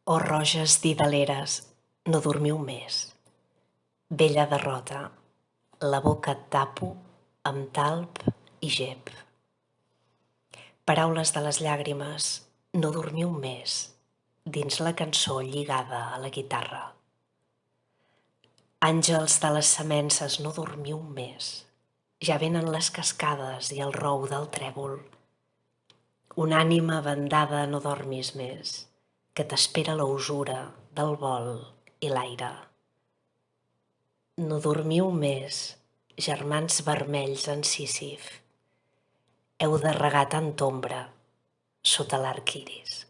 Oh, roges didaleres, no dormiu més. Vella derrota, la boca et tapo amb talp i gep. Paraules de les llàgrimes, no dormiu més, dins la cançó lligada a la guitarra. Àngels de les semences, no dormiu més, ja venen les cascades i el rou del trèvol. Una ànima bandada, no dormis més, que t'espera la usura del vol i l'aire. No dormiu més, germans vermells en Sísif. Heu de regar tanta ombra sota l'arc iris.